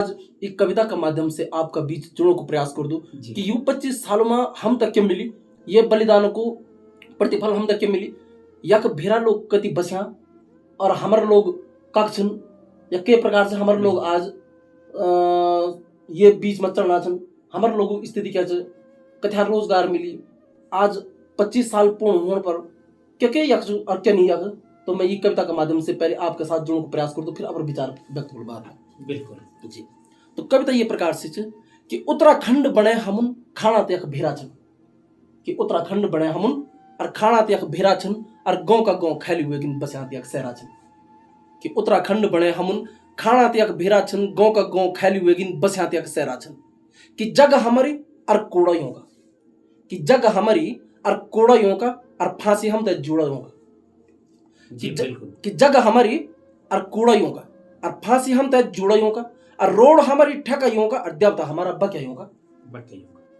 एक कविता के माध्यम से आपका बीच जोड़ने को प्रयास कर दूं कि यूं 25 सालों में हम तक के मिली ये बलिदान को प्रतिफल हम तक के मिली यक भेरा लोग कति बस्या और हमारे लोग कक्षन या के प्रकार से हमारे लोग आज ये बीच में चलना छन हमारे लोगों स्थिति क्या कथ्या रोजगार मिली आज 25 साल पूर्ण होने पर क्या क्या यक और क्या नहीं यक। तो मैं ये कविता के माध्यम से पहले आपके साथ जुड़ने को प्रयास कर दूं फिर अपने विचार व्यक्त कर बाद में। बिल्कुल जी। तो कविता ये प्रकार से कि उत्तराखंड बने हमुन खाना तक भेरा छन कि उत्तराखंड बने हमुन और खाना तक भेरा छन और गांव का गांव खाली हुए गिन बस्या तक सहरा छन कि उत्तराखंड बने हमुन खाना तक भेरा छन गांव का गांव खाली हुए गिन बस्या तक सहरा छन कि जगह हमारी और कोड़ाइयों का कि जगह हमारी और कोड़ाइयों का और फांसी हम तक जुड़ाइयों का कि जगह हमारी और कोड़ाइयों का और फांसी हम तक जुड़ाइयों का और रोड हमारी ठकाइयों का और देवता हमारा बकियों का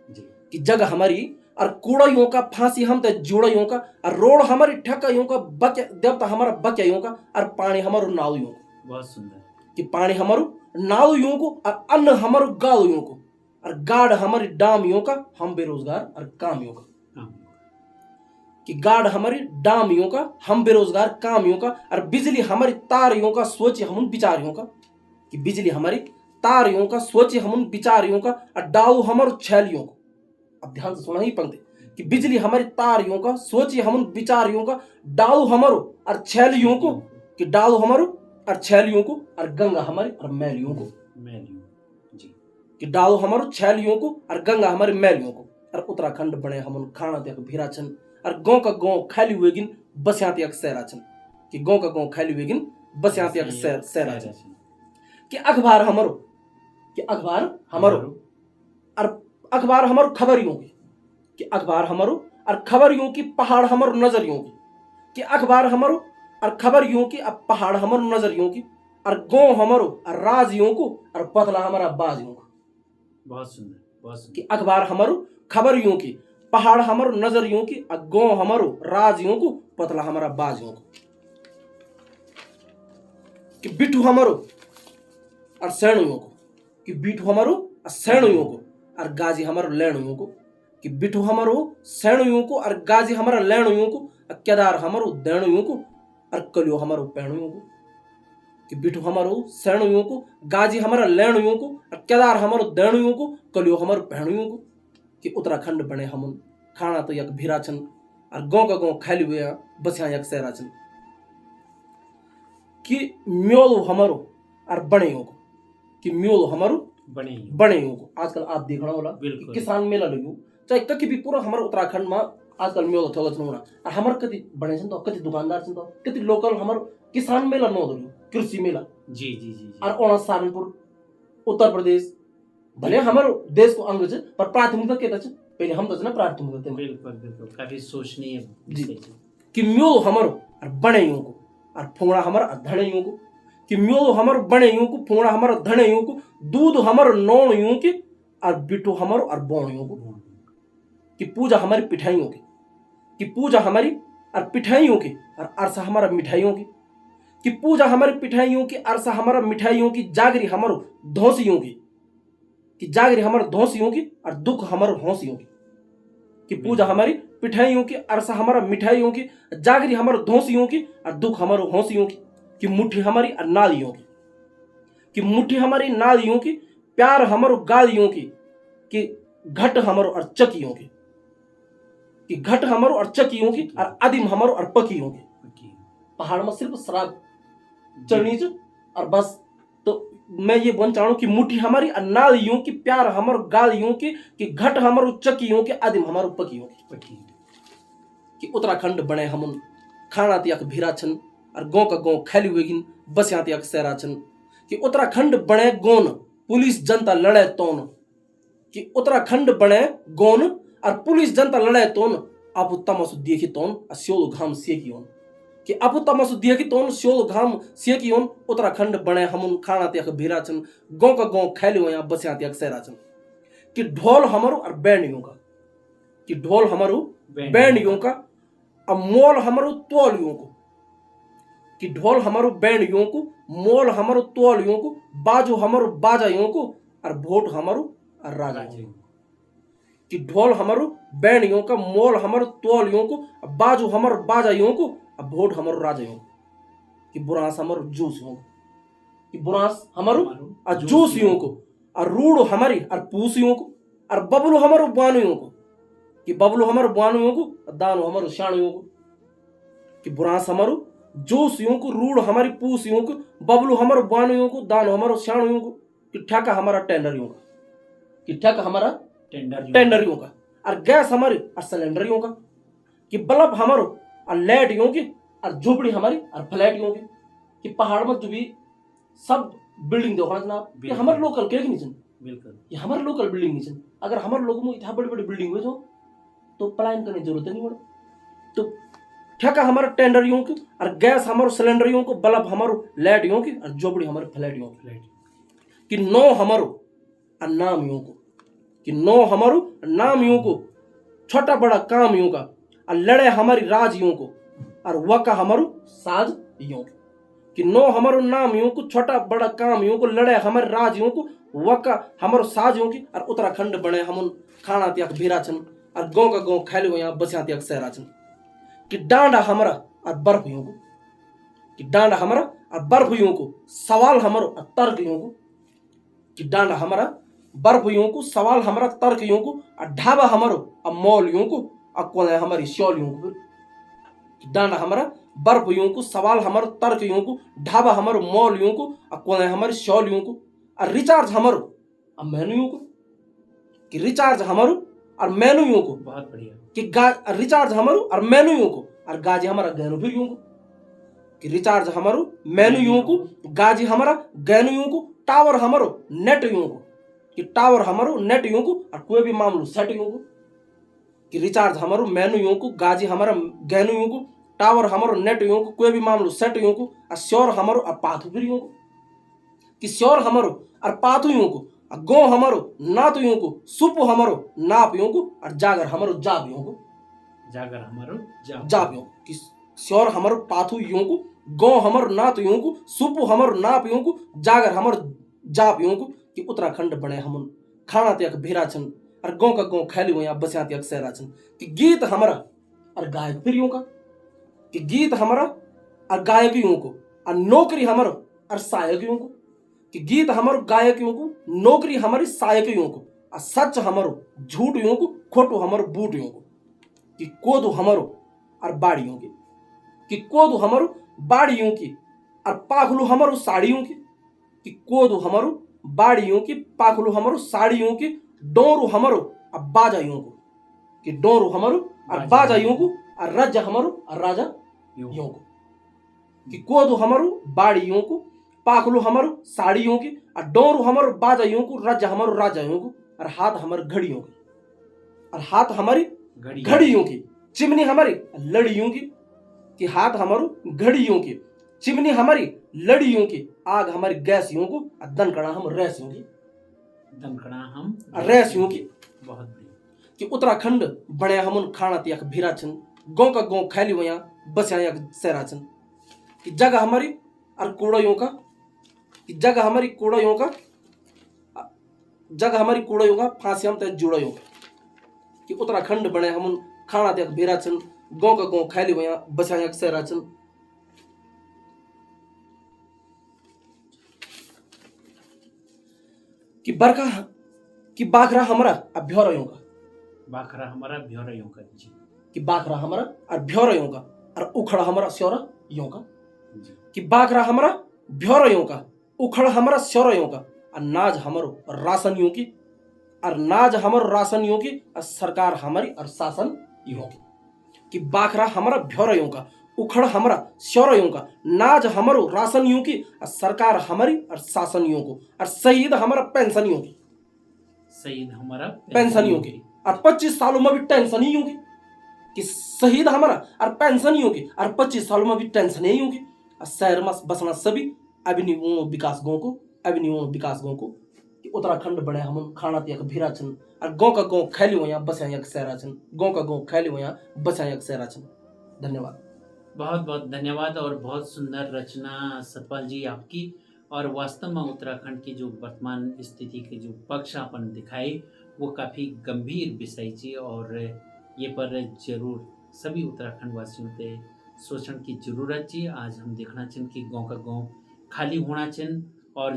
जी कि जगह हमारी और कूड़ाइयों का फांसी हम तक जुड़ाइयों का और रोड हमारी ठकाइयों का देवता हमारा बकियों का और पानी हमारो नावयों को। बहुत सुंदर कि पानी हमारो नावयों को और अन्न हमारो गालों को और गाढ़ हमारी डामियों का हम बेरोजगार और कामियों का कि गाढ़ हमारी डामियों का हम बेरोजगार कामियों का और बिजली हमारी तारियों का सोचे हम विचारियों का कि बिजली हमारी तारियों का सोचे हम विचारियों का और डाऊ हमारो छैलियों को। अब ध्यान से सुना ही पंक्ति कि बिजली हमारी तारियों का सोचे हम विचारियों का डाऊ हमारो और छैलियों को कि डाऊ हमारो और छैलियों को और गंगा हमारी और मैलियों को जी कि डाऊ हमारो छैलियों को और गंगा हमारी मैलियों को और उत्तराखंड बने हम खाना तक भीरा छन और गांव का गांव खाली हुए गिन बस्या तक सहरा छन कि गांव का गांव खाली हुए गिन बस्या तक सहरा छन कि अखबार हमारो कि अखबार हमारो और अखबार हमारो खबरियों की कि अखबार हमारो और खबरियों की पहाड़ हमारो नजरियों की कि अखबार हमारो और खबरियों की अब पहाड़ हमारो नजरियों की और गांव हमारो और राजियों को और पतला हमारा बाजियों को। बहुत सुंदर कि अखबार हमारो खबरियों की पहाड़ हमारो नजरियों की और गांव हमारो राजियों को पतला हमारा बाजियों को कि बिठू हमारो और सैनियों को कि बिठू हमारो और सैनियों को और गाजी हमारो लैणियों को कि बिठू हमारो सैनियों को और गाजी हमारा लैणियों को और केदार हमारो दैणियों को और कलियो हमारो पैणियों को कि बिठू हमारो सैनियों को गाजी हमारा लैणियों को और केदार हमारो दैणियों को कलियो हमारो पैणियों को कि उत्तराखंड बने हम खाना तो यक भीरा छन और गांव का गांव खाली हुए बस्या यक सहरा छन कि म्योलो हमारो और बणेयों को कि म्योलो हमारो बणेयों को। आजकल आप देखना होला किसान मेला लग्यो चाहे कहीं भी पूरा हमारे उत्तराखंड में आजकल मेला थोड़ा छन और हमारे कति बने छन तो कति दुकानदार छन तो कति लोकल हमारे किसान मेला न हो कृषि मेला जी जी जी और ओना सहारनपुर उत्तर प्रदेश भले हमारे देश को अंग छ पर प्राथमिकता के छ पहले हम तो ना प्राथमिकता बिल्कुल काफी सोचनीय जी कि म्यो हमारो और बणेयों को और फोड़ा हमारा धणेयों को कि म्यो हमारो बणेयों को फोड़ा हमारा धणेयों को दूध हमारो नौणियों की और बिटू हमारो और बोणियों को कि पूजा हमारी पिठाइयों की कि पूजा हमारी और पिठाइयों की और अरसा हमारा मिठाइयों की कि पूजा हमारी पिठाइयों की अरसा हमारा मिठाइयों की जागरी हमारो धौसियों की कि जागरी हमारे धौसियों की और दुख हमारे हौसियों की कि पूजा हमारी पिठाइयों की अरसा हमारा मिठाइयों की जागरी हमारे धौसियों की और दुख हमारे हौसियों की कि मुट्ठी हमारी और नालियों की कि मुट्ठी हमारी नालियों की प्यार हमारो गालियों की कि घट हमारो और चकियों की कि घट हमारो और चकियों की और आदिम हमारो और पकियों की। पहाड़ में सिर्फ शराब चढ़नी और बस। तो मैं ये बोलना चाहूँ कि मुट्ठी हमारी नालियों की प्यार हमारो गालियों की कि घट हमारो चकियों के आदिम हमारो पकियों की कि उत्तराखंड बने हम खाना तक भीरा छन और गांव का गांव खाली हुए गिन बस्या तक सहरा छन कि उत्तराखंड बने गोन पुलिस जनता लड़े तोन कि उत्तराखंड बने गोन और पुलिस जनता लड़े तोन आप तमसु देखी तोन स्योलो घाम सेकियोन कि अब तमसु देखी तोन स्योलो घाम सेकियोन उत्तराखंड बने हम खाना तक भीरा छन गांव का गांव खाली हुए बस्या तक सहरा छन कि ढोल हमारो और बैंडियों का कि ढोल हमारो बैंडियों का और मोल हमारो तोलियों को कि ढोल हमारो बैंड योंकु मोल हमारो तोल योंकु बाजो हमारो बाजा योंकु और भोट हमारो और राजा राजे योंकु कि ढोल हमारो बैंड योंका मोल हमारो तोल योंकु बाजो हमारो बाजा योंकु और भोट हमारो राजा योंकु कि बुरांस हमारो जूस योंकु कि बुरांस हमारो और जूस योंकु और रूड़ हमारी और पूस योंकु और बबलू हमारो बानु योंकु कि बबलू हमारो बानु योंकु और दानु हमारो शाण योंकु कि बुरांस हमारो जोश योंकु रूड़ हमारी पूस योंकु बबलू हमारो बानु योंकु दानु हमारो शाण योंकु कि ठेका हमारा टेंडर योंका कि ठेका हमारा टेंडर योंका और गैस हमारी और सिलेंडर योंका कि बल्ब हमारो और लाइट योंकी और झोपड़ी हमारी और फ्लैट योंकी कि पहाड़ में जो भी सब बिल्डिंग देखो ना जनाब कि हमारे लोकल के नहीं चन बिल्कुल ये हमारे लोकल बिल्डिंग नहीं चन अगर हमारे लोगों में इतना बड़ी बड़ी बिल्डिंग हुए तो पलायन करने की जरूरत नहीं पड़े तो ठेका हमारा टेंडर यूं की और गैस हमारो सिलेंडर यूं को बल्ब हमारो लाइट यूं की और झोपड़ी हमारे फ्लैट यूं की कि नो हमारो और नाम यूं को कि नो हमारो नाम यूं को छोटा बड़ा काम यूं का और लड़े हमारी राज यूं को और वका हमारो साज यूं कि नो हमारो नाम यूं को छोटा बड़ा काम यूं को लड़े हमारे राज यूं को वका हमारो साज यूं की और उत्तराखंड बने हम खाना त्याग भीराचन और गाँव का गाँव खैलू यहाँ बसिया त्याग सहराचन कि डांडा हमारा और बर्फ यूं को कि डांडा हमारा और बर्फ यूं को सवाल हमारो और तर्क यूं को कि डांडा हमारा बर्फ यूं को सवाल हमारा तर्क यूं को और ढाबा हमारो और मॉल यूं को और कोने हमारी शॉल यूं को कि डांडा हमारा बर्फ यूं को सवाल हमारो तर्क यूं को ढाबा हमारो मॉल यूं को और कोने हमारी शॉल यूं को और रिचार्ज हमारो और मेनू यूं को कि रिचार्ज हमारो और मेनू यूं को बहुत बढ़िया कि रिचार्ज हमारो और मेनू यूं को और गाजी हमारा गैनो फिर यूं को कि रिचार्ज हमारो मेनू यूं को गाजी हमारा गैनो यूं को टावर हमारो नेट यूं को कि टावर हमारो नेट यूं को और कोई भी मामलो सेट यूं को कि रिचार्ज हमारो मेनू यूं को गाजी हमारा गैनो यूं को टावर हमारो नेट यूं को कोई भी मामलो सेट यूं को और श्योर हमारो और पाथू फिर यूं को कि श्योर हमारो और पाथू यूं को और गो हमारो नात यूं को सुपो हमारो नाप यूं को और जागर हमारो जाब यूं को जागर हमारो जाप यूं कि श्योर हमारो पाथू यूं को गो हमारो नात यूं को सुपो हमारो नाप यूं को जागर हमारो जाप यूं को कि उत्तराखंड बने हम खाना त्याग भीराचन और गाँव का गाँव खैली हुआ बसिया त्याग सहराचन कि गीत हमारा और गायक फिर यूं का कि गीत हमारा और गायक यूं को और नौकरी हमारो और सहायक यूं को कि गीत हमारो गायक यूं को नौकरी हमारी सहायक यूं को और सच हमारो झूठ यूं को खोटो हमारो बूट यूं को कि कोदो हमारो और बाड़ी यूं की कि कोदो हमारो बाड़ी यूं की और पाखलू हमारो साड़ी यूं की कि कोदो हमारो बाड़ी यूं की पाखलू हमारो साड़ी यूं की डोरू हमारो और बाजा यूं को कि डोरू हमारो और बाजा यूं को और राजा हमारो और राजा यूं को कि कोदो हमारो बाड़ी यूं को पाखलू हमारो साड़ी यूं की और डोरू हमारो बाजा यूं को राजा हमारो राजा यूं को और हाथ हमारे घड़ियों की और हाथ हमारी घड़ियों की चिमनी हमारी लड़ियों की कि हाथ हमारो घड़ियों की चिमनी हमारी लड़ियों की आग हमारी गैस यूं को और दनकड़ा हम रैस यूं की दमकड़ा हम रैस यूं की बहुत बढ़िया कि उत्तराखंड बड़े हम खाना त्याग भीराचन गाँव का गाँव खैली हुआ बसिया सहराचन कि जगह हमारी और कूड़ों का कि जगह हमारी कूड़ों का जगह हमारी कूड़ों का फांसी हम तय जुड़ो का कि उत्तराखंड बने हम खाना त्याग भीराचन गाँव का गाँव खैली हुआ बसिया सहराचन कि बरका कि बाखरा हमारा और भ्योरा का बाखरा हमारा भ्योरा यूं का जी कि बाखरा हमारा और भ्योरा का और उखड़ा हमारा स्योरा यूं का जी कि बाखरा हमारा भ्योरा का उखड़ा हमारा स्योरा का और नाज हमारो राशन यूं की और नाज हमारो राशन यूं की और सरकार हमारी और शासन यूं की कि बाखरा हमारा भ्योरा का उखड़ हमारा स्योरा का नाज हमारो राशन यूं की और सरकार हमारी और शासन यूं को और शहीद हमारा पेंशन यूं की शहीद हमारा पेंशन यूं की और 25 सालों में भी टेंशन ही होगी कि शहीद हमारा और पेंशन ही होगी और 25 सालों में भी टेंशन ही होगी और शहर में बसना सभी अभिनिवों विकास गाँव को अभिनिवों विकास गाँव को कि उत्तराखंड बड़े हम खाना त्याग भीराचन और गाँव का गाँव खैली हुआ बसिया सहराचन गाँव का गाँव खैली हुआ बसिया सहराचन धन्यवाद। बहुत बहुत धन्यवाद और बहुत सुंदर रचना सतपाल जी आपकी। और वास्तव में उत्तराखंड की जो वर्तमान स्थिति के जो पक्ष अपन दिखाए वो काफ़ी गंभीर विषय जी। और ये पर जरूर सभी उत्तराखंड वासियों के सोचने की जरूरत जी। आज हम देखना चाहिए कि गांव का गांव खाली होना चाहिए और